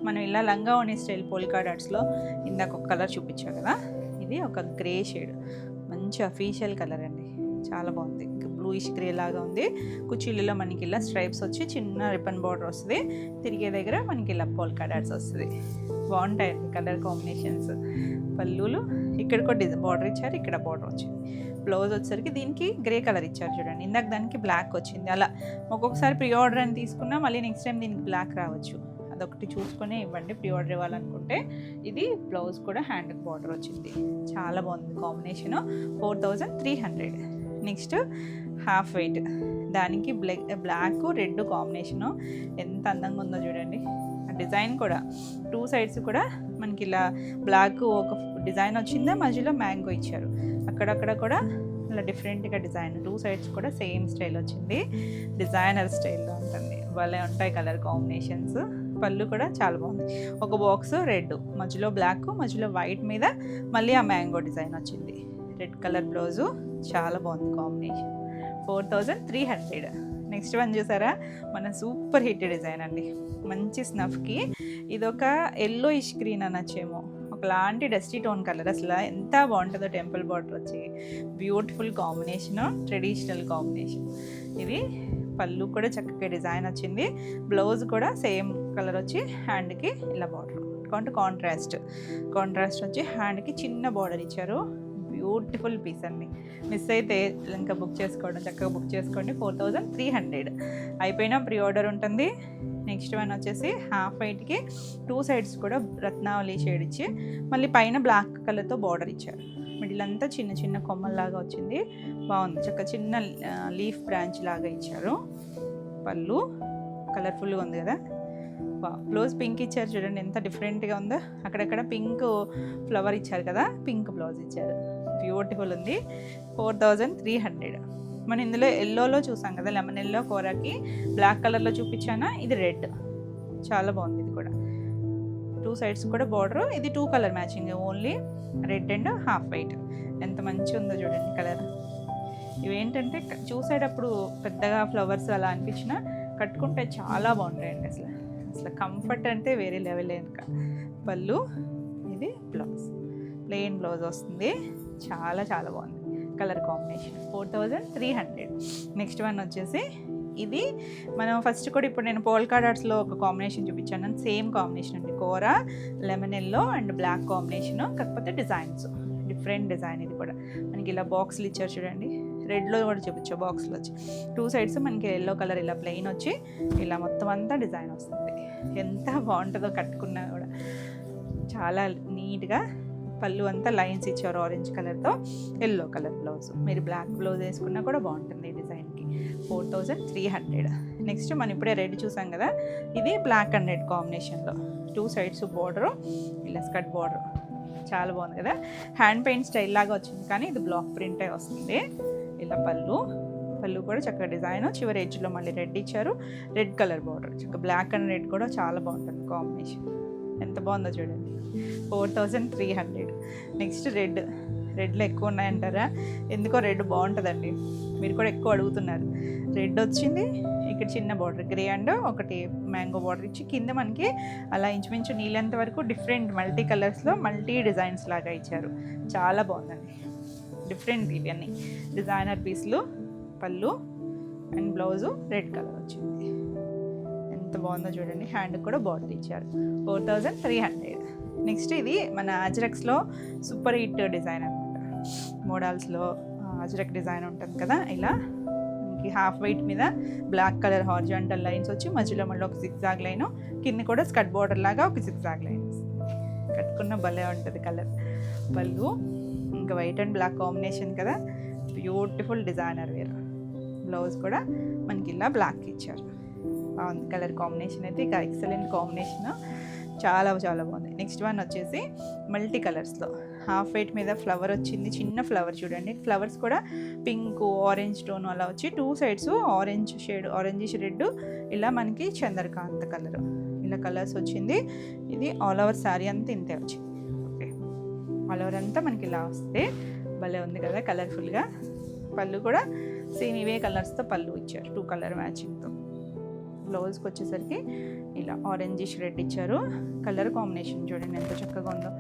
మనం ఇలా లంగా ఓణి స్టైల్ పోల్కా డాట్స్లో ఇందాక ఒక కలర్ చూపించా కదా, ఇది ఒక గ్రే షేడ్, మంచి అఫీషియల్ కలర్ అండి, చాలా బాగుంది. బ్లూయిష్ గ్రే లాగా ఉంది. కుచ్చిళ్ళలో మనకి ఇలా స్ట్రైప్స్ వచ్చి చిన్న రిబ్బన్ బార్డర్ వస్తుంది, తిరిగే దగ్గర మనకి ఇలా పోల్కా డాట్స్ వస్తుంది. బాగుంటాయండి కలర్ కాంబినేషన్స్. పళ్ళులు ఇక్కడ కూడా బార్డర్ ఇచ్చారు, ఇక్కడ బార్డర్ వచ్చింది. బ్లౌజ్ వచ్చేసరికి దీనికి గ్రే కలర్ ఇచ్చారు చూడండి, ఇందాక దానికి బ్లాక్ వచ్చింది. అలా ఒక్కొక్కసారి ప్రీ ఆర్డర్ అని తీసుకున్నా మళ్ళీ నెక్స్ట్ టైం దీనికి బ్లాక్ రావచ్చు, అదొకటి చూసుకొని ఇవ్వండి ప్రీ ఆర్డర్ ఇవ్వాలనుకుంటే. ఇది బ్లౌజ్ కూడా హ్యాండ్కి బార్డర్ వచ్చింది, చాలా బాగుంది కాంబినేషను. 4300. నెక్స్ట్ హాఫ్ వైట్, దానికి బ్లాక్ రెడ్ కాంబినేషను ఎంత అందంగా ఉందో చూడండి. డిజైన్ కూడా 2 సైడ్స్ కూడా మనకి ఇలా బ్లాక్ ఒక డిజైన్ వచ్చిందా, మధ్యలో మ్యాంగో ఇచ్చారు, అక్కడక్కడ కూడా ఇలా డిఫరెంట్గా డిజైన్. 2 సైడ్స్ కూడా సేమ్ స్టైల్ వచ్చింది, డిజైనర్ స్టైల్లో ఉంటుంది. భలే ఉంటాయి కలర్ కాంబినేషన్స్. పళ్ళు కూడా చాలా బాగుంది. ఒక బాక్స్ రెడ్, మధ్యలో బ్లాక్, మధ్యలో వైట్ మీద మళ్ళీ ఆ మ్యాంగో డిజైన్ వచ్చింది. రెడ్ కలర్ బ్లౌజు, చాలా బాగుంది కాంబినేషన్. 4300. నెక్స్ట్ వన్ చూసారా, మన సూపర్ హిట్ డిజైన్ అండి, మంచి స్నఫ్కి. ఇదొక ఎల్లోయిష్ గ్రీన్ అనొచ్చేమో, ఒకలాంటి డస్టీ టోన్ కలర్. అసలు ఎంత బాగుంటుందో టెంపుల్ బార్డర్ వచ్చి, బ్యూటిఫుల్ కాంబినేషను, ట్రెడిషనల్ కాంబినేషన్. ఇది పళ్ళు కూడా చక్కగా డిజైన్ వచ్చింది, బ్లౌజ్ కూడా సేమ్ కలర్ వచ్చి హ్యాండ్కి ఇలా బార్డర్ కాంట్రాస్ట్ వచ్చి హ్యాండ్కి చిన్న బార్డర్ ఇచ్చారు. బ్యూటిఫుల్ పీస్ అండి, మిస్ అయితే ఇంకా బుక్ చేసుకోవడం, చక్కగా బుక్ చేసుకోండి. 4300. అయిపోయినా ప్రీ ఆర్డర్ ఉంటుంది. నెక్స్ట్ వన్ వచ్చేసి హాఫ్ వైట్కి 2 సైడ్స్ కూడా రత్నావళి షేడ్ ఇచ్చి మళ్ళీ పైన బ్లాక్ కలర్తో బార్డర్ ఇచ్చారు. మిడిల్ అంతా చిన్న చిన్న కొమ్మల్లాగా వచ్చింది, బాగుంది. చక్కగా చిన్న లీఫ్ బ్రాంచ్ లాగా ఇచ్చారు. పళ్ళు కలర్ఫుల్గా ఉంది కదా. బ్లౌజ్ పింక్ ఇచ్చారు చూడండి, ఎంత డిఫరెంట్గా ఉందో. అక్కడక్కడ పింక్ ఫ్లవర్ ఇచ్చారు కదా, పింక్ బ్లౌజ్ ఇచ్చారు, బ్యూటిఫుల్ ఉంది. 4300. మనం ఇందులో ఎల్లోలో చూసాం కదా, లెమన్ ఎల్లో కూరకి బ్లాక్ కలర్లో చూపించానా, ఇది రెడ్, చాలా బాగుంది. ఇది కూడా 2 సైడ్స్ కూడా బార్డర్. ఇది 2 colour matching, only red and half white. ఎంత మంచిగా ఉందో చూడండి కలర్. ఇవేంటంటే చూసేటప్పుడు పెద్దగా ఫ్లవర్స్ అలా అనిపించినా కట్టుకుంటే చాలా బాగుంటాయండి. అసలు కంఫర్ట్ అంటే వేరే లెవెల్. ఇంకా పళ్ళు, ఇది బ్లౌజ్, ప్లెయిన్ బ్లౌజ్ వస్తుంది, చాలా చాలా బాగుంది. Colour combination 4300. నెక్స్ట్ వన్ వచ్చేసి ఇది మనం ఫస్ట్ కూడా ఇప్పుడు నేను పోల్కా డాట్స్లో ఒక కాంబినేషన్ చూపించాను, సేమ్ కాంబినేషన్ అండి. కోరా, lemon yellow and black combination, కాకపోతే డిజైన్స్ డిఫరెంట్ డిజైన్. ఇది కూడా మనకి ఇలా బాక్స్లు ఇచ్చారు చూడండి, రెడ్లో కూడా చూపించా బాక్స్లో వచ్చి 2 sides మనకి ఎల్లో కలర్ ఇలా ప్లెయిన్ వచ్చి ఇలా మొత్తం అంతా డిజైన్ వస్తుంది. ఎంత బాగుంటుందో కట్టుకున్నా కూడా, చాలా నీట్గా. పళ్ళు అంతా లైన్స్ ఇచ్చారు ఆరెంజ్ కలర్తో, ఎల్లో కలర్ బ్లౌజ్. మీరు బ్లాక్ బ్లౌజ్ వేసుకున్నా కూడా బాగుంటుంది ఈ డిజైన్కి. 4300. నెక్స్ట్ మనం ఇప్పుడే రెడ్ చూసాం కదా, ఇది బ్లాక్ అండ్ రెడ్ కాంబినేషన్లో 2 sides బార్డరు, ఇలా స్కర్ట్ బార్డర్. చాలా బాగుంది కదా, హ్యాండ్ పెయింట్ స్టైల్ లాగా వచ్చింది కానీ ఇది బ్లాక్ ప్రింటే వస్తుంది. ఇలా పళ్ళు కూడా చక్కగా డిజైన్, చివరి ఎడ్జ్లో మళ్ళీ రెడ్ ఇచ్చారు, రెడ్ కలర్ బార్డర్. చక్కగా బ్లాక్ అండ్ రెడ్ కూడా చాలా బాగుంటుంది కాంబినేషన్. ఎంత బాగుందో చూడండి. 4300. నెక్స్ట్ రెడ్లో ఎక్కువ ఉన్నాయంటారా? ఎందుకో రెడ్ బాగుంటుందండి, మీరు కూడా ఎక్కువ అడుగుతున్నారు. రెడ్ వచ్చింది, ఇక్కడ చిన్న బార్డర్ గ్రే అండ్ ఒకటి మ్యాంగో బార్డర్ ఇచ్చి కింద మనకి అలా ఇంచుమించు నీళ్ళంత వరకు డిఫరెంట్ మల్టీ కలర్స్లో మల్టీ డిజైన్స్ లాగా ఇచ్చారు. చాలా బాగుందండి, డిఫరెంట్ ఇవన్నీ డిజైనర్ పీస్లు. పళ్ళు అండ్ బ్లౌజు రెడ్ కలర్ వచ్చింది. ఎంత బాగుందో చూడండి, హ్యాండ్ కూడా బార్డర్ ఇచ్చారు. 4300. నెక్స్ట్ ఇది మన అజ్రక్స్లో సూపర్ హిట్ డిజైన్ అనమాట. మోడల్స్లో అజ్రక్ డిజైన్ ఉంటుంది కదా, ఇలా మనకి హాఫ్ వైట్ మీద బ్లాక్ కలర్ హారిజాంటల్ లైన్స్ వచ్చి మధ్యలో మళ్ళీ ఒక సిగ్జాగ్ లైను, కింద కూడా స్కర్ట్ బార్డర్ లాగా ఒక సిగ్జాగ్ లైన్ కట్టుకున్న భలే ఉంటుంది కలర్. పళ్ళు ఇంకా వైట్ అండ్ బ్లాక్ కాంబినేషన్ కదా, బ్యూటిఫుల్ డిజైనర్ వేర్. బ్లౌజ్ కూడా మనకి ఇలా బ్లాక్ ఇచ్చారు. బాగుంది కలర్ కాంబినేషన్ అయితే, ఇక ఎక్సలెంట్ కాంబినేషన్, చాలా చాలా బాగుంది. నెక్స్ట్ వన్ వచ్చేసి మల్టీ కలర్స్లో హాఫ్ వైట్ మీద ఫ్లవర్ వచ్చింది, చిన్న ఫ్లవర్ చూడండి. ఫ్లవర్స్ కూడా పింక్, ఆరెంజ్ టోన్ అలా వచ్చి 2 sides orange shade, orangish red, ఇలా మనకి చంద్రకాంత కలర్, ఇలా కలర్స్ వచ్చింది. ఇది ఆల్ ఓవర్ శారీ అంతా ఇంతే వచ్చింది. ఓకే, ఆల్ ఓవర్ అంతా మనకి ఇలా వస్తే భలే ఉంది కదా కలర్ఫుల్గా. పళ్ళు కూడా సేమ్ ఇవే కలర్స్తో పళ్ళు ఇచ్చారు, 2 color మ్యాచింగ్తో. బ్లౌజ్కి వచ్చేసరికి ఇలా ఆరెంజిష్ రెడ్ ఇచ్చారు. కలర్ కాంబినేషన్ చూడండి ఎంత చక్కగా ఉందో,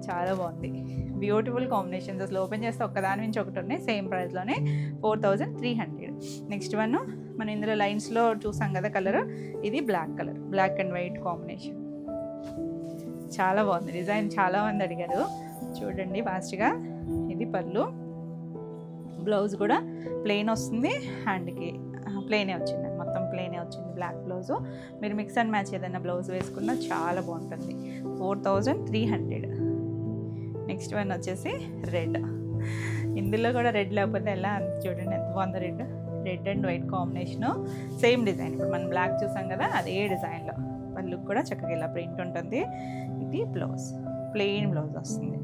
చాలా బాగుంది. బ్యూటిఫుల్ కాంబినేషన్స్, అసలు ఓపెన్ చేస్తే ఒక్కదాని నుంచి ఒకటి ఉన్నాయి, సేమ్ ప్రైస్లోనే 4300. నెక్స్ట్ వన్ మనం ఇందులో లైన్స్లో చూసాం కదా కలర్, ఇది black colour, black and white combination. చాలా బాగుంది డిజైన్, చాలా మంది అడిగారు. చూడండి ఫాస్ట్గా. ఇది పళ్ళు, బ్లౌజ్ కూడా ప్లెయిన్ వస్తుంది, హ్యాండ్కి ప్లెయినే వచ్చింది, మొత్తం ప్లెయినే వచ్చింది బ్లాక్ బ్లౌజు. మీరు మిక్స్ అండ్ మ్యాచ్ ఏదైనా బ్లౌజ్ వేసుకున్నా చాలా బాగుంటుంది. 4300. నెక్స్ట్ వన్ వచ్చేసి రెడ్. ఇందులో కూడా రెడ్ లేకపోతే ఎలా అంత చూడండి ఎంత బాగుందో. Red and white combination, same design. ఇప్పుడు మనం బ్లాక్ చూసాం కదా అదే డిజైన్లో. పళ్ళు కూడా చక్కగా ఇలా ప్రింట్ ఉంటుంది. ఇది బ్లౌజ్, ప్లెయిన్ బ్లౌజ్ వస్తుంది.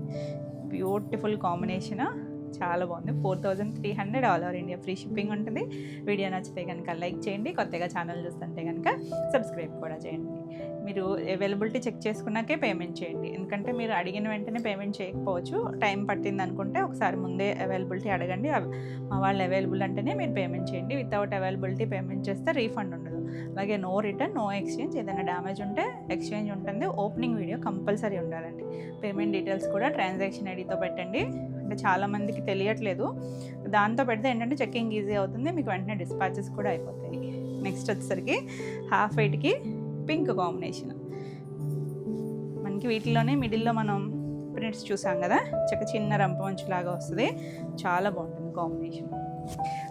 బ్యూటిఫుల్ కాంబినేషన్, చాలా బాగుంది. 4300 all over India free shipping ఉంటుంది. వీడియో నచ్చితే కనుక లైక్ చేయండి, కొత్తగా ఛానల్ చూస్తుంటే కనుక సబ్స్క్రైబ్ కూడా చేయండి. మీరు అవైలబిలిటీ చెక్ చేసుకున్నాకే పేమెంట్ చేయండి, ఎందుకంటే మీరు అడిగిన వెంటనే పేమెంట్ చేయకపోవచ్చు, టైం పట్టింది అనుకుంటే ఒకసారి ముందే అవైలబిలిటీ అడగండి. మా వాళ్ళు అవైలబుల్ అంటేనే మీరు పేమెంట్ చేయండి. వితౌట్ అవైలబిలిటీ పేమెంట్ చేస్తే రీఫండ్ ఉండదు. అలాగే నో రిటర్న్, నో ఎక్స్చేంజ్. ఏదైనా డ్యామేజ్ ఉంటే ఎక్స్చేంజ్ ఉంటుంది. ఓపెనింగ్ వీడియో కంపల్సరీ ఉండాలండి. పేమెంట్ డీటెయిల్స్ కూడా ట్రాన్సాక్షన్ ఐడితో పెట్టండి, అంటే చాలామందికి తెలియట్లేదు. దాంతో పెడితే ఏంటంటే చెక్కింగ్ ఈజీ అవుతుంది, మీకు వెంటనే డిస్పాచెస్ కూడా అయిపోతాయి. నెక్స్ట్ వచ్చేసరికి హాఫ్ వైట్కి పింక్ కాంబినేషన్. మనకి వీటిలోనే మిడిల్లో మనం ప్రింట్స్ చూసాం కదా, చిన్న రంపమంచులాగా వస్తుంది, చాలా బాగుంటుంది కాంబినేషన్.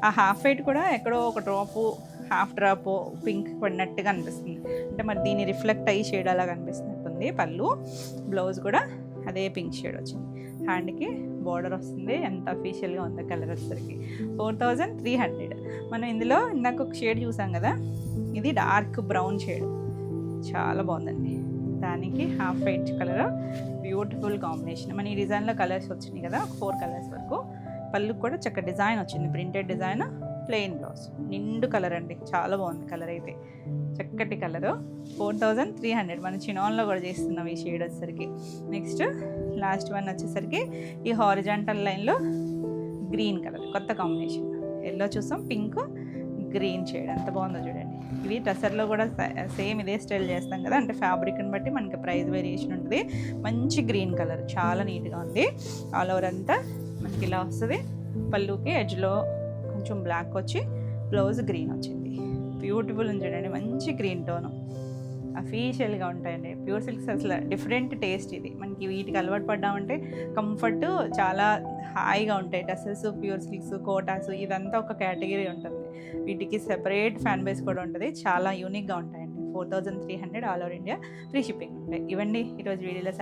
ఆ హాఫ్ వైట్ కూడా ఎక్కడో ఒక డ్రాపు, హాఫ్ డ్రాప్ పింక్ పడినట్టుగా అనిపిస్తుంది, అంటే మరి దీన్ని రిఫ్లెక్ట్ అయ్యి షేడ్ అలా కనిపిస్తున్నట్టుంది. పళ్ళు, బ్లౌజ్ కూడా అదే పింక్ షేడ్ వచ్చింది. హ్యాండ్కి బార్డర్ వస్తుంది. ఎంత అఫీషియల్గా ఉంది కలర్ వచ్చేసరికి 4300. మనం ఇందులో ఇందాక ఒక షేడ్ చూసాం కదా, ఇది డార్క్ బ్రౌన్ షేడ్, చాలా బాగుందండి. దానికి half white colour, beautiful combination. మన ఈ డిజైన్లో కలర్స్ వచ్చినాయి కదా, 4 colors వరకు. పళ్ళు కూడా చక్క డిజైన్ వచ్చింది, ప్రింటెడ్ డిజైన్, ప్లెయిన్ బ్లౌజ్, నిండు కలర్ అండి, చాలా బాగుంది కలర్ అయితే, చక్కటి కలరు. 4300. మనం చినాన్లో కూడా చేస్తున్నాం ఈ షేడ్ వచ్చేసరికి. నెక్స్ట్ లాస్ట్ వన్ వచ్చేసరికి ఈ హారిజాంటల్ లైన్లో గ్రీన్ కలర్, కొత్త కాంబినేషన్. ఎల్లో చూసాం, పింక్, గ్రీన్ షేడ్, ఎంత బాగుందో చూడండి. ఇవి టసర్లో కూడా సేమ్ ఇదే స్టైల్ చేస్తాం కదా, అంటే ఫ్యాబ్రిక్ని బట్టి మనకి ప్రైస్ వేరియేషన్ ఉంటుంది. మంచి గ్రీన్ కలర్, చాలా నీట్గా ఉంది. ఆల్ ఓవర్ అంతా మనకి ఇలా వస్తుంది. పళ్ళుకి ఎడ్జ్లో కొంచెం బ్లాక్ వచ్చి బ్లౌజ్ గ్రీన్ వచ్చింది. బ్యూటిఫుల్ ఉంది చూడండి, మంచి గ్రీన్ టోను, అఫీషియల్గా ఉంటాయండి. ప్యూర్ సిల్క్స్ అసలు డిఫరెంట్ టేస్ట్. ఇది మనకి వీటికి అలవాటు పడ్డామంటే కంఫర్ట్ చాలా హాయిగా ఉంటాయి. టసల్స్, ప్యూర్ సిల్క్స్, కోటాస్ ఇదంతా ఒక కేటగిరీ ఉంటుంది. వీటికి సెపరేట్ ఫ్యాన్ బేస్ కూడా ఉంటుంది. చాలా యూనిక్గా ఉంటాయండి. 4300 all over India free shipping ఉంటాయి. ఇవ్వండి ఈరోజు వీడియోలో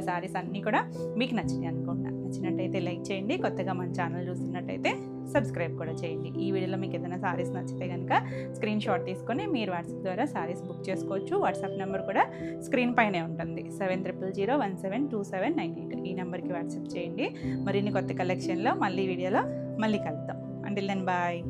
శారీస్ అన్నీ కూడా మీకు నచ్చినాయి అనుకుంటున్నా. నచ్చినట్టయితే లైక్ చేయండి. కొత్తగా మన ఛానల్ చూస్తున్నట్టయితే సబ్స్క్రైబ్ కూడా చేయండి. ఈ వీడియోలో మీకు ఏదైనా శారీస్ నచ్చితే కనుక స్క్రీన్ షాట్ తీసుకొని మీరు వాట్సాప్ ద్వారా శారీస్ బుక్ చేసుకోవచ్చు. వాట్సాప్ నెంబర్ కూడా స్క్రీన్ పైనే ఉంటుంది, 7000172798. ఈ నెంబర్కి వాట్సాప్ చేయండి. మరిన్ని కొత్త కలెక్షన్లో మళ్ళీ వీడియోలో మళ్ళీ కలుద్దాం. Until then bye.